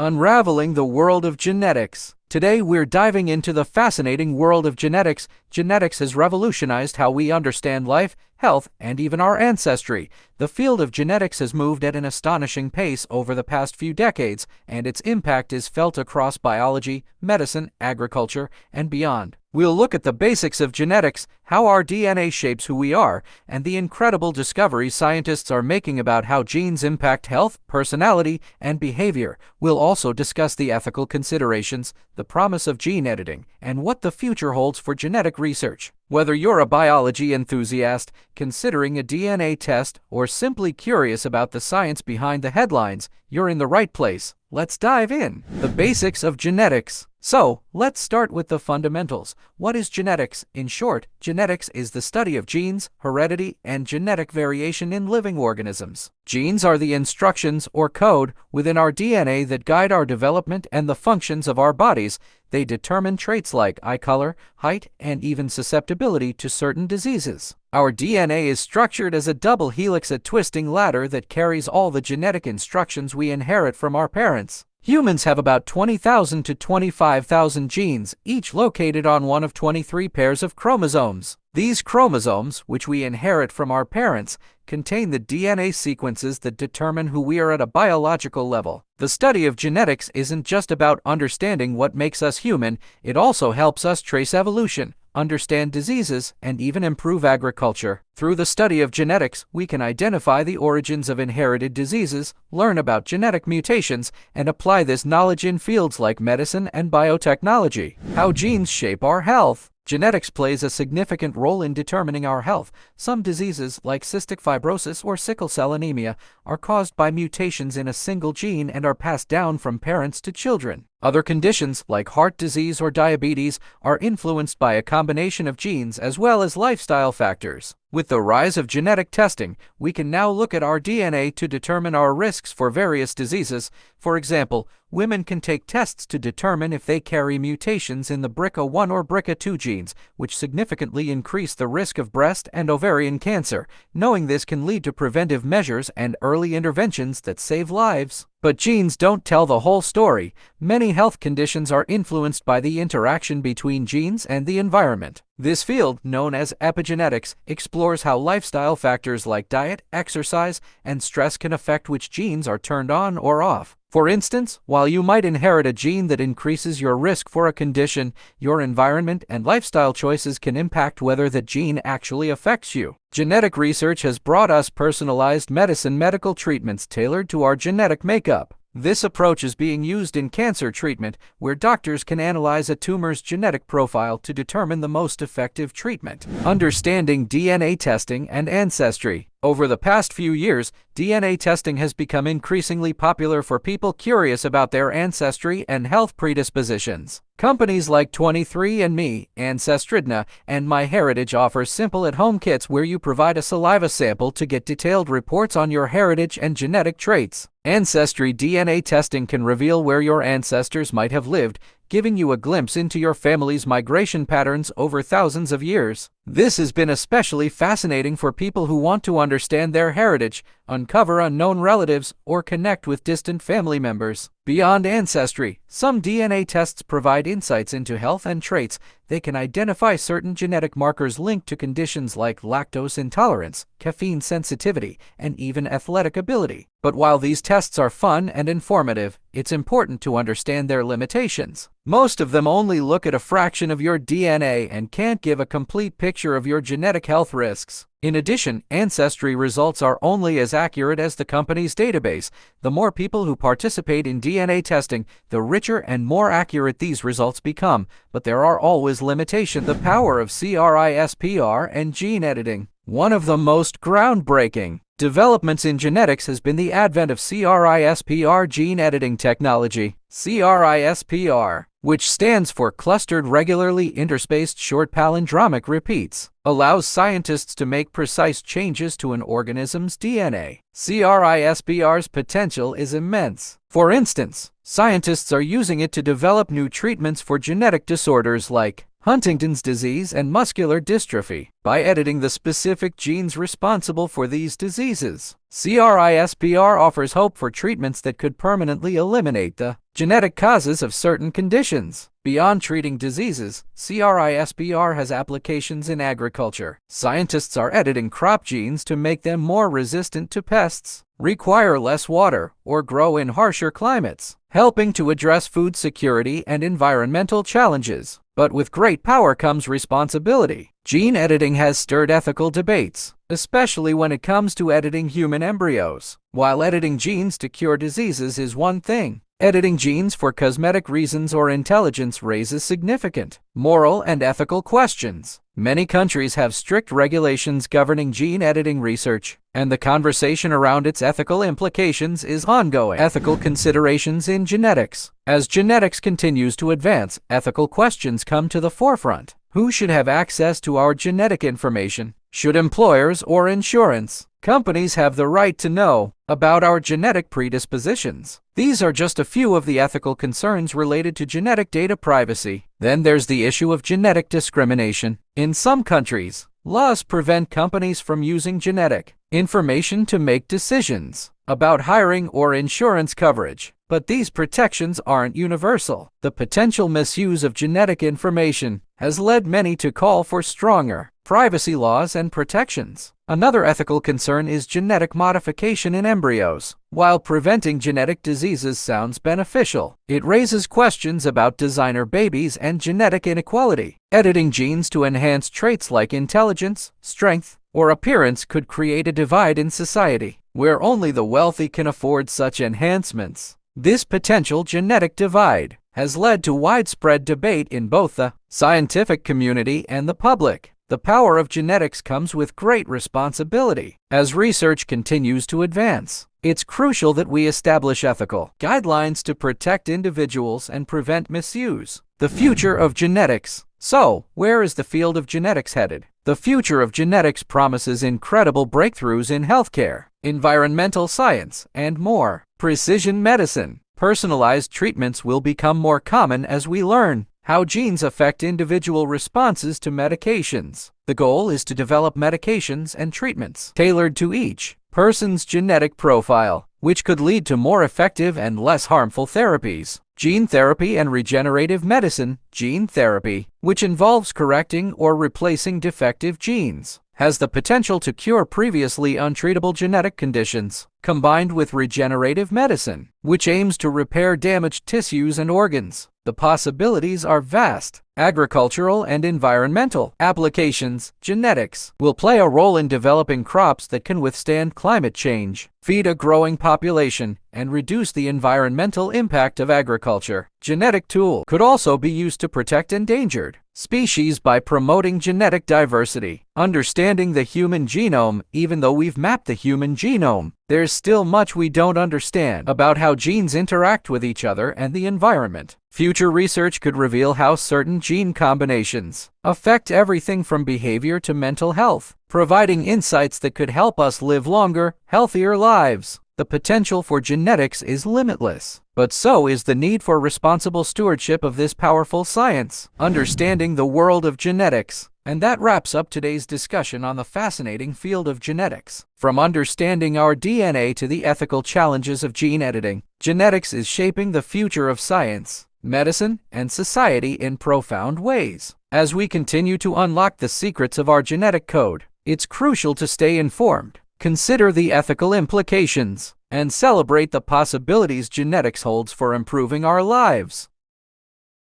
Unraveling the world of genetics. Today we're diving into the fascinating world of genetics. Genetics has revolutionized how we understand life, health, and even our ancestry. The field of genetics has moved at an astonishing pace over the past few decades, and its impact is felt across biology, medicine, agriculture, and beyond. We'll look at the basics of genetics, how our DNA shapes who we are, and the incredible discoveries scientists are making about how genes impact health, personality, and behavior. We'll also discuss the ethical considerations, the promise of gene editing, and what the future holds for genetic research. Whether you're a biology enthusiast, considering a DNA test, or simply curious about the science behind the headlines, you're in the right place. Let's dive in. The basics of genetics. So, let's start with the fundamentals. What is genetics? In short, genetics is the study of genes, heredity, and genetic variation in living organisms. Genes are the instructions or code within our DNA that guide our development and the functions of our bodies. They determine traits like eye color, height, and even susceptibility to certain diseases. Our DNA is structured as a double helix, a twisting ladder that carries all the genetic instructions we inherit from our parents. Humans have about 20,000 to 25,000 genes, each located on one of 23 pairs of chromosomes. These chromosomes, which we inherit from our parents, contain the DNA sequences that determine who we are at a biological level. The study of genetics isn't just about understanding what makes us human, it also helps us trace evolution, understand diseases, and even improve agriculture. Through the study of genetics, we can identify the origins of inherited diseases, learn about genetic mutations, and apply this knowledge in fields like medicine and biotechnology. How genes shape our health. Genetics plays a significant role in determining our health. Some diseases, like cystic fibrosis or sickle cell anemia, are caused by mutations in a single gene and are passed down from parents to children. Other conditions, like heart disease or diabetes, are influenced by a combination of genes as well as lifestyle factors. With the rise of genetic testing, we can now look at our DNA to determine our risks for various diseases. For example, women can take tests to determine if they carry mutations in the BRCA1 or BRCA2 genes, which significantly increase the risk of breast and ovarian cancer. Knowing this can lead to preventive measures and early interventions that save lives. But genes don't tell the whole story. Many health conditions are influenced by the interaction between genes and the environment. This field, known as epigenetics, explores how lifestyle factors like diet, exercise, and stress can affect which genes are turned on or off. For instance, while you might inherit a gene that increases your risk for a condition, your environment and lifestyle choices can impact whether that gene actually affects you. Genetic research has brought us personalized medicine, medical treatments tailored to our genetic makeup. This approach is being used in cancer treatment, where doctors can analyze a tumor's genetic profile to determine the most effective treatment. Understanding DNA testing and ancestry. Over the past few years, DNA testing has become increasingly popular for people curious about their ancestry and health predispositions. Companies like 23andMe, Ancestry, and MyHeritage offer simple at-home kits where you provide a saliva sample to get detailed reports on your heritage and genetic traits. Ancestry DNA testing can reveal where your ancestors might have lived, giving you a glimpse into your family's migration patterns over thousands of years. This has been especially fascinating for people who want to understand their heritage, uncover unknown relatives, or connect with distant family members. Beyond ancestry, some DNA tests provide insights into health and traits. They can identify certain genetic markers linked to conditions like lactose intolerance, caffeine sensitivity, and even athletic ability. But while these tests are fun and informative, it's important to understand their limitations. Most of them only look at a fraction of your DNA and can't give a complete picture of your genetic health risks. In addition, ancestry results are only as accurate as the company's database. The more people who participate in DNA testing, the richer and more accurate these results become. But there are always limitations. The power of CRISPR and gene editing. One of the most groundbreaking developments in genetics has been the advent of CRISPR gene editing technology. CRISPR, which stands for Clustered Regularly Interspaced Short Palindromic Repeats, allows scientists to make precise changes to an organism's DNA. CRISPR's potential is immense. For instance, scientists are using it to develop new treatments for genetic disorders like Huntington's disease and muscular dystrophy by editing the specific genes responsible for these diseases. CRISPR offers hope for treatments that could permanently eliminate the genetic causes of certain conditions. Beyond treating diseases, CRISPR has applications in agriculture. Scientists are editing crop genes to make them more resistant to pests, require less water, or grow in harsher climates, helping to address food security and environmental challenges. But with great power comes responsibility. Gene editing has stirred ethical debates, especially when it comes to editing human embryos. While editing genes to cure diseases is one thing, editing genes for cosmetic reasons or intelligence raises significant moral and ethical questions. Many countries have strict regulations governing gene editing research, and the conversation around its ethical implications is ongoing. Ethical considerations in genetics. As genetics continues to advance, ethical questions come to the forefront. Who should have access to our genetic information? Should employers or insurance companies have the right to know about our genetic predispositions? These are just a few of the ethical concerns related to genetic data privacy. Then there's the issue of genetic discrimination. In some countries, laws prevent companies from using genetic information to make decisions about hiring or insurance coverage. But these protections aren't universal. The potential misuse of genetic information has led many to call for stronger privacy laws and protections. Another ethical concern is genetic modification in embryos. While preventing genetic diseases sounds beneficial, it raises questions about designer babies and genetic inequality. Editing genes to enhance traits like intelligence, strength, or appearance could create a divide in society, where only the wealthy can afford such enhancements. This potential genetic divide has led to widespread debate in both the scientific community and the public. The power of genetics comes with great responsibility. As research continues to advance, it's crucial that we establish ethical guidelines to protect individuals and prevent misuse. The future of genetics. So, where is the field of genetics headed? The future of genetics promises incredible breakthroughs in healthcare, environmental science, and more. Precision medicine. Personalized treatments will become more common as we learn how genes affect individual responses to medications. The goal is to develop medications and treatments tailored to each person's genetic profile, which could lead to more effective and less harmful therapies. Gene therapy and regenerative medicine. Gene therapy, which involves correcting or replacing defective genes, has the potential to cure previously untreatable genetic conditions. Combined with regenerative medicine, which aims to repair damaged tissues and organs, the possibilities are vast. Agricultural and environmental applications. Genetics will play a role in developing crops that can withstand climate change, feed a growing population, and reduce the environmental impact of agriculture. Genetic tool could also be used to protect endangered species by promoting genetic diversity. Understanding the human genome. Even though we've mapped the human genome, there's still much we don't understand about how genes interact with each other and the environment. Future research could reveal how certain gene combinations affect everything from behavior to mental health, providing insights that could help us live longer, healthier lives. The potential for genetics is limitless, but so is the need for responsible stewardship of this powerful science. Understanding the world of genetics. And that wraps up today's discussion on the fascinating field of genetics. From understanding our DNA to the ethical challenges of gene editing, genetics is shaping the future of science, medicine, and society in profound ways. As we continue to unlock the secrets of our genetic code, it's crucial to stay informed, consider the ethical implications, and celebrate the possibilities genetics holds for improving our lives.